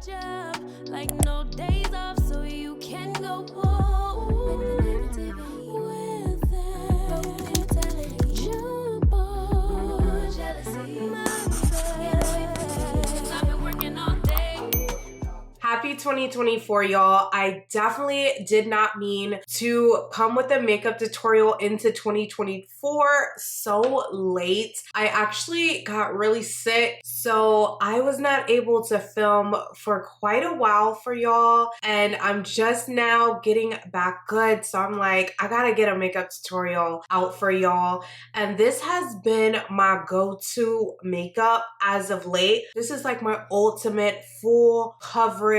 job, like no days off, so you can go home with it. Jump on jealousy. I've been working all day. Happy 2024, y'all. I definitely did not mean to come with a makeup tutorial into 2024 so late. I actually got really sick, so I was not able to film for quite a while for y'all, and I'm just now getting back good, so I'm like, I gotta get a makeup tutorial out for y'all. And this has been my go-to makeup as of late. This is like my ultimate full coverage,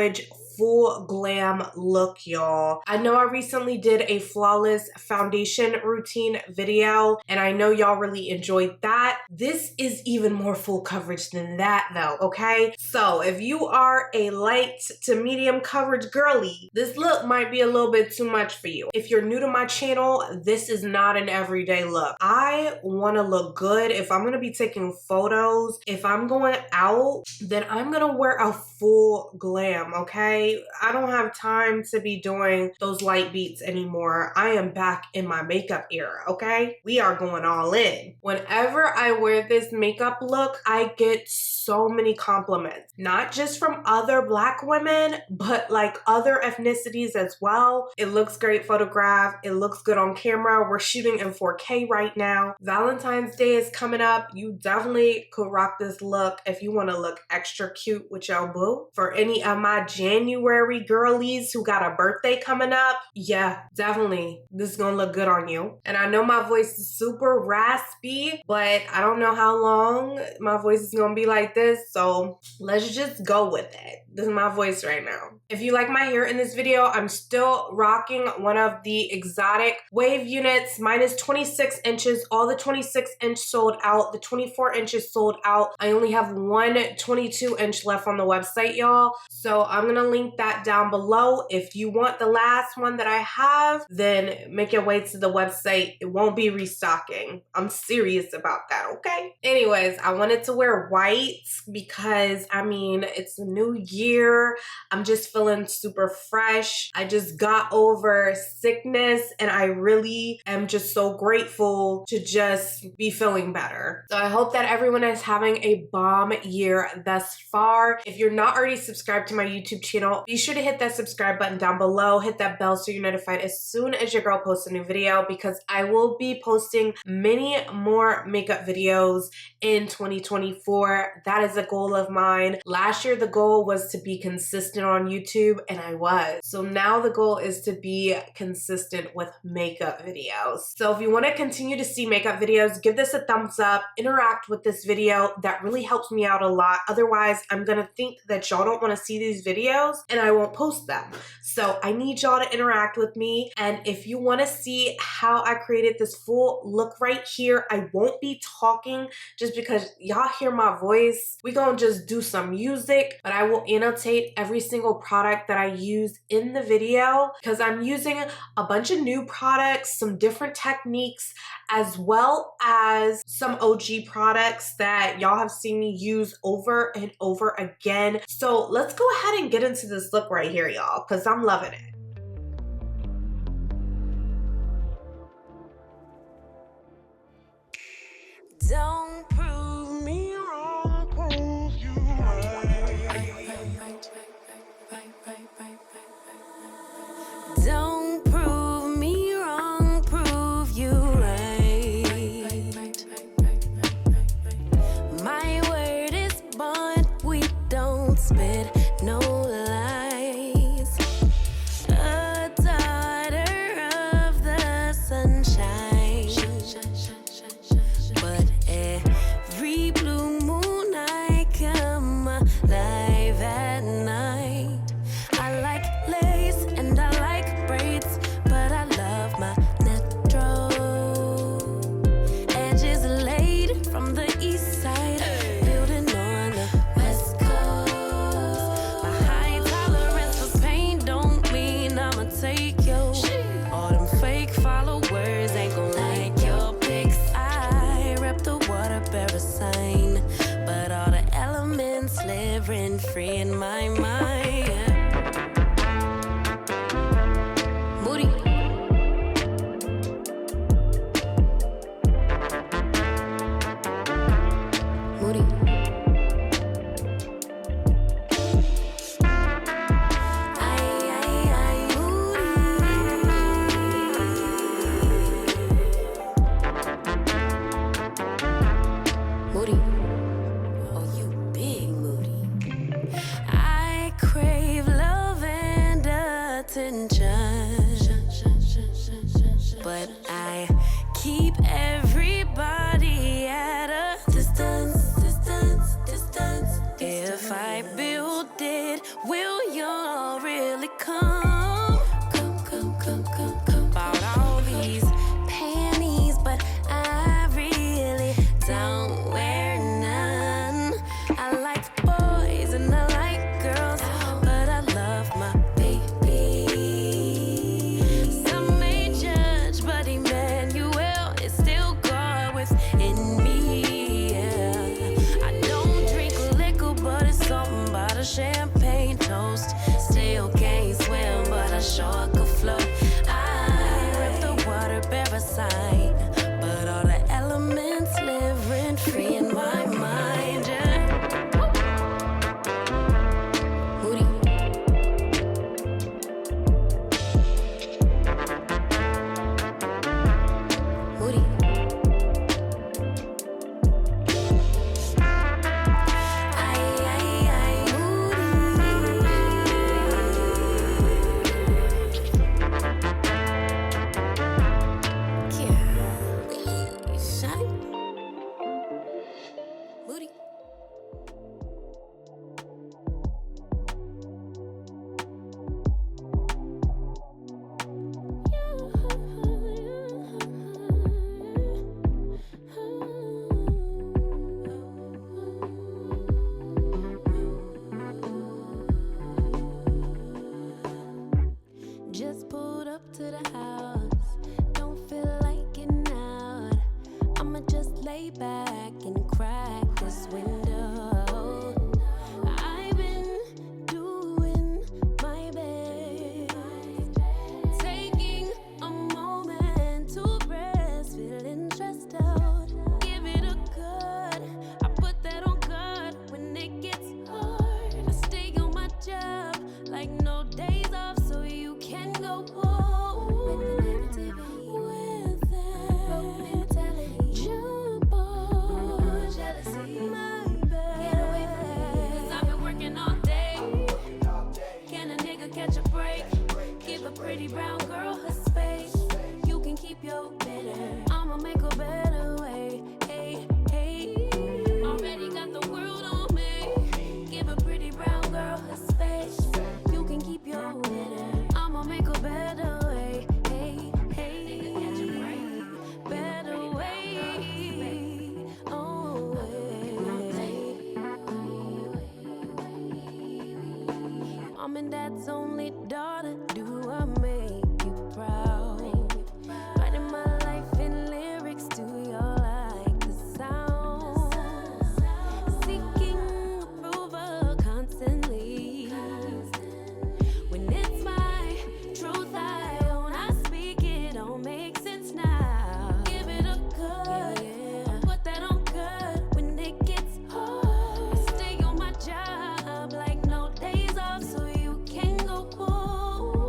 full glam look, y'all. I know I recently did a flawless foundation routine video, and I know y'all really enjoyed that. This is even more full coverage than that though, okay? So if you are a light to medium coverage girly, this look might be a little bit too much for you. If you're new to my channel, this is not an everyday look. I wanna look good. If I'm gonna be taking photos, if I'm going out, then I'm gonna wear a full glam, okay? I don't have time to be doing those light beats anymore. I am back in my makeup era, okay? We are going all in. Whenever I wear this makeup look, I get so many compliments, not just from other Black women, but like other ethnicities as well. It looks great photographed. It looks good on camera. We're shooting in 4K right now. Valentine's Day is coming up. You definitely could rock this look if you want to look extra cute with your boo. For any of my January girlies who got a birthday coming up, yeah, definitely. This is gonna look good on you. And I know my voice is super raspy, but I don't know how long my voice is gonna be like this, so let's just go with it. This is my voice right now. If you like my hair in this video, I'm still rocking one of the exotic wave units. Mine is 26 inches. All the 26-inch sold out. The 24 inches sold out. I only have one 22-inch left on the website, y'all. So I'm gonna link that down below. If you want the last one that I have, then make your way to the website. It won't be restocking. I'm serious about that, okay? Anyways, I wanted to wear white because, I mean, it's a new year. I'm just feeling super fresh. I just got over sickness, and I really am just so grateful to just be feeling better. So I hope that everyone is having a bomb year thus far. If you're not already subscribed to my YouTube channel, be sure to hit that subscribe button down below. Hit that bell so you're notified as soon as your girl posts a new video, because I will be posting many more makeup videos in 2024. That is a goal of mine. Last year, the goal was to be consistent on YouTube, and I was. So now the goal is to be consistent with makeup videos. So if you want to continue to see makeup videos, give this a thumbs up, interact with this video. That really helps me out a lot. Otherwise, I'm gonna think that y'all don't want to see these videos and I won't post them. So I need y'all to interact with me. And if you want to see how I created this full look right here, I won't be talking just because y'all hear my voice. We gonna just do some music, but I will annotate every single product that I use in the video, because I'm using a bunch of new products, some different techniques, as well as some OG products that y'all have seen me use over and over again. So let's go ahead and get into this look right here, y'all, because I'm loving it. Don't prove me wrong, prove you right. Don't prove me wrong, prove you right. My word is bond, we don't spit no lies. A daughter of the sunshine, but every blue moon I come alive at night. I like lace and I like braids, but I love my natural edges laid from the east side, building on the west coast. free in my mind. Moody. Moody. Moody. Oh, you big Moody. I crave love and attention, but I keep everybody at a distance. If I build it, will y'all really come? Bought all these panties, but I really don't wear none. I like boys and I like girls, but I love my baby. Some may judge, but Emmanuel is still God within me. Yeah. I don't drink liquor, but it's something about a champagne toast. Still can't swim, but I sure could float. I rip the water, bear a sign, but all the elements live rent free in my mind. Yeah. Moody. Moody. Moody. Just pulled up to the house. Don't feel like getting out. I'ma just lay back and crack this window. I've been doing my best, taking a moment to rest, feeling stressed out. Give it a good. I put that on God when it gets hard. I stay on my job like no days off, so you can go home with the negativity, with that broke mentality. Jump on jealousy, my bad. Get away from me, 'cause I've been working all day. Can a nigga catch a break? Give a pretty brown girl her space. You can keep your bitter. I'ma make a better way. Hey, hey. Already got the world on me. Give a pretty brown girl her space. You can keep your bitter. I'ma make a better way. Hey, hey. Better way. Oh, Mom and Dad's only daughter, do I make you proud? Writing my life in lyrics, do y'all like the sound? Seeking approval constantly. When it's my truth I own, I speak it, don't make sense now. Give it a good, put that on good when it gets hard. Stay on my job like no days off, so you can go home.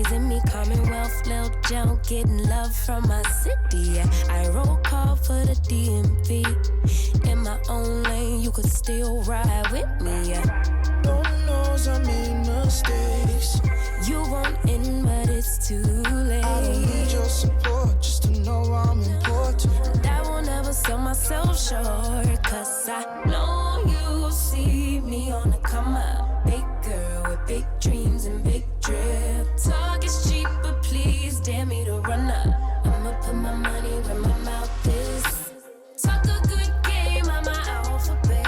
raising me Commonwealth, Lil Joe, getting love from my city. I roll call for the DMV. In my own lane, you could still ride with me. Lord knows I made mistakes. You won't end, but it's too late. I don't need your support just to know I'm important. I won't ever sell myself short, cause I know you see me on the come up. Big girl with big dreams and big drip. Talk is cheap, but please dare me to run up. I'ma put my money where my mouth is. Talk a good game, I'm my alphabet.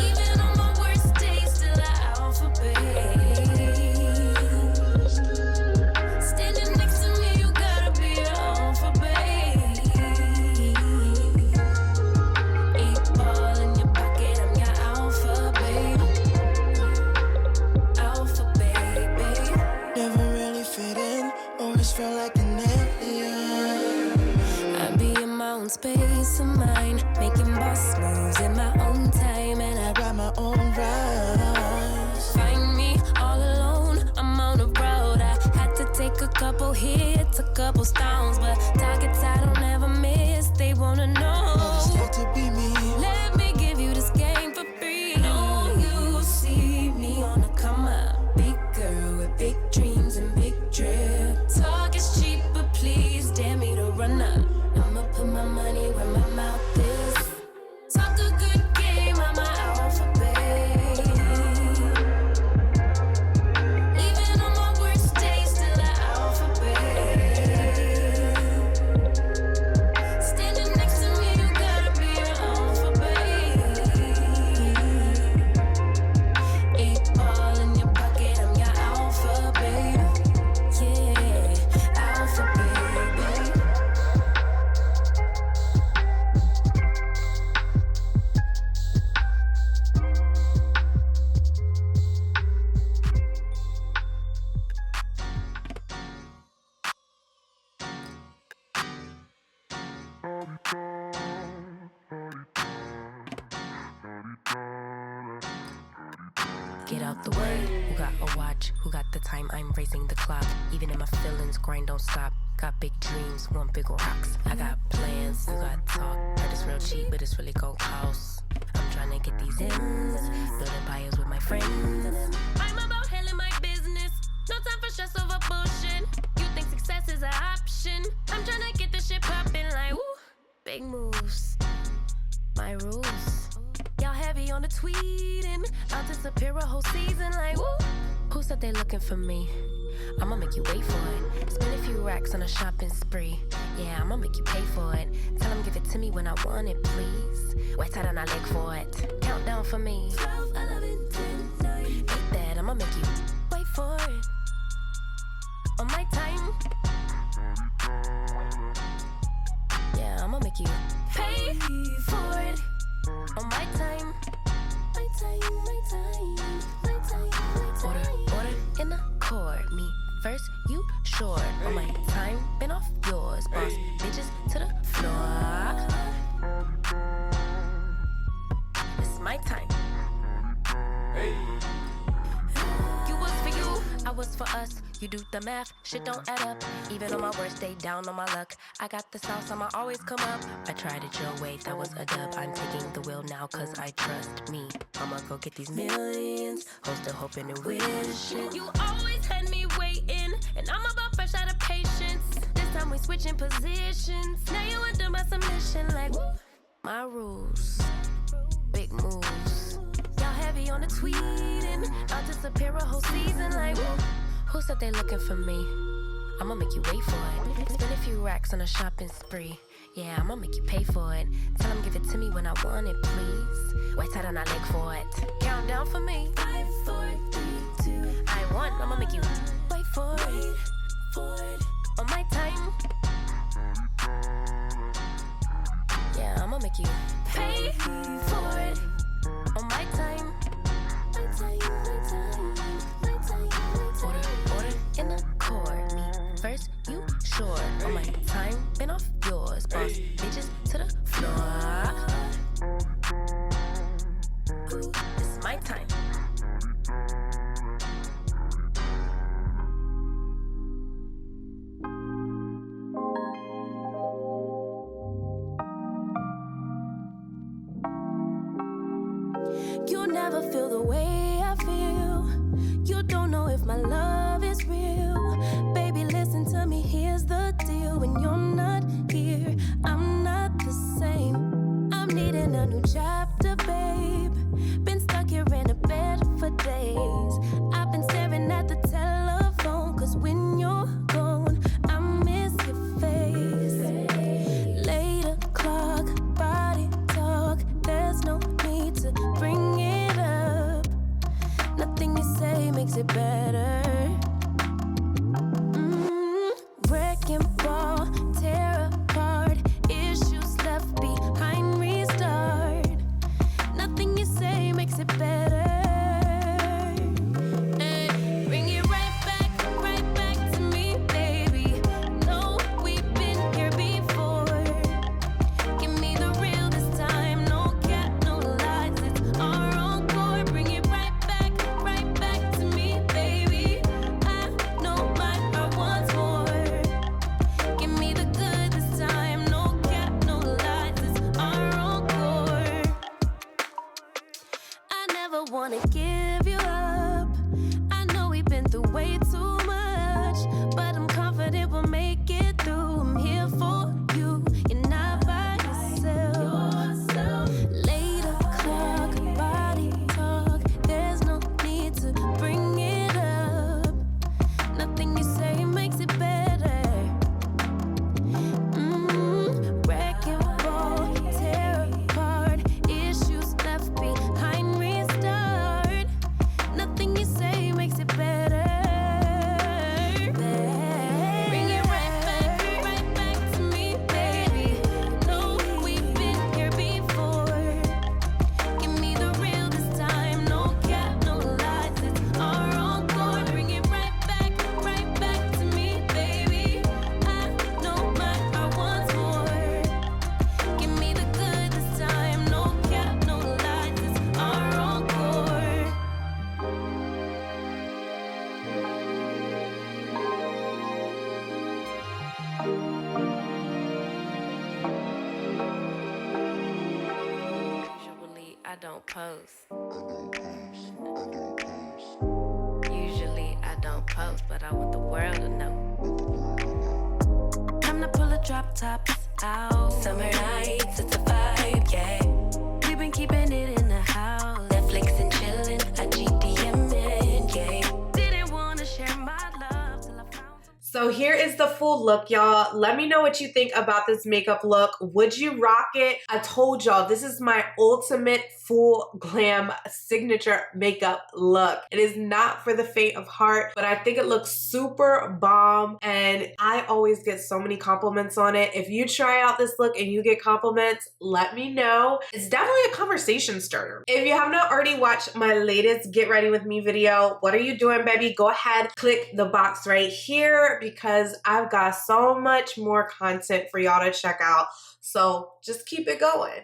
Even on my worst days, still an alphabet. Standing next to me, you gotta be an alphabet. 8 ball in your pocket, I'm your alphabet. Alphabet, babe. Never really fit in, always felt like an alien. I be in my own space of mine, making boss moves in my own time, and I Write my own rhymes. find me all alone. I'm on the road. I had to take a couple hits, a couple stones, but targets I don't ever miss. They wanna know. It's not to be me. Let me give you this game for free. Know you see me on the come up. Big girl with big dreams and big drip. Talk is cheap, but please dare me to run up. I'ma put my money where my mouth is. Talk a good game, I'm my alphabet. Even on my worst days, still an alphabet. Standing next to me, you gotta be an alphabet. 8 ball in your pocket, I'm your alphabet. Yeah, alphabet, babe. Get out the way. Who got a watch? Who got the time? I'm raising the clock. Even in my feelings, grind don't stop. Got big dreams, want big rocks. I got plans, you got talk. Heard it's real cheap, but it's really gon' cost. I'm trying to get these ends, building empires with my friends. I'm about handling my business. No time for stress over bullshit. You think success is an option? I'm trying to get this shit poppin' like woo. Big moves, my rules. Y'all heavy on the tweeting. I'll disappear a whole season like woo. Who said they looking for me? I'ma make you wait for it. Spend a few racks on a shopping spree. Yeah, I'ma make you pay for it. Tell them give it to me when I want it, please. Wait till I look for it. Countdown for me. 12, 11, 10, 9. Hit that, I'ma make you wait for it. On my time. Yeah, I'ma make you pay for it. On my time. My time, my time, my time, my time. Order in the court. Me first, you short. On my time, been off yours. Boss bitches to the floor. It's my time. You was for you, I was for us. You do the math, shit don't add up. Even on my worst day, down on my luck. I got the sauce, I'ma always come up. I tried it your way, that was a dub. I'm taking the wheel now, cause I trust me. I'ma go get these millions. Hoes still hoping and wishing. You always had me waiting, and I'm about fresh out of patience. This time we switching positions. Now you under my submission, like woo. My rules, big moves. Y'all heavy on the tweeting. I'll disappear a whole season, like woo. Who said they looking for me? I'ma make you wait for it. Spend a few racks on a shopping spree. Yeah, I'ma make you pay for it. Tell them give it to me when I want it, please. Wait till I look for it. Countdown for me. 5, 4, 3, 2. I want, I'ma make you wait for it. On my time. Yeah, I'ma make you pay for it. On my time. My time, my time, my time, my time. Order in the court. Me first, you short. On my time, been off yours. Boss bitches to the floor. Ooh, this is my time. makes it better. Wrecking ball, tear apart, issues left behind, restart. Nothing you say makes it better. Bring it right back to me, baby. No, we've been here before. Give me the real this time, no cap, no lies. It's our encore. Bring it right back to me, baby. I know my heart wants more. Give me the good this time, no cap, no lies. It's our encore. I never wanna give you up. I know we've been through way too much, but I'm confident we'll make it through. I'm here for you, you're not by yourself. Later clock, body talk. There's no need to bring it up. Nothing you say makes it better. Wrecking ball, tear apart, issues left behind, restart. Nothing you say makes it better. Bring it right back to me, baby. No, we've been here before. Give me the real this time, no cap, no lies. It's our encore. Bring it right back to me, baby. I know my heart wants more. Give me the good this time, no cap, no lies. It's our encore. Usually I don't post. Usually I don't post, but I want the world to know. Time to pull a drop top out. Summer nights, it's a vibe, yeah. We've been keeping it in the house. Netflix and chillin', I GDM'in', yeah. Didn't wanna share my love till I found some. So here is the full look, y'all. Let me know what you think about this makeup look. Would you rock it? I told y'all, this is my ultimate full glam signature makeup look. It is not for the faint of heart, but I think it looks super bomb, and I always get so many compliments on it. If you try out this look and you get compliments, let me know. It's definitely a conversation starter. If you have not already watched my latest Get Ready With Me video, what are you doing, baby? Go ahead, click the box right here, because I've got so much more content for y'all to check out. So just keep it going.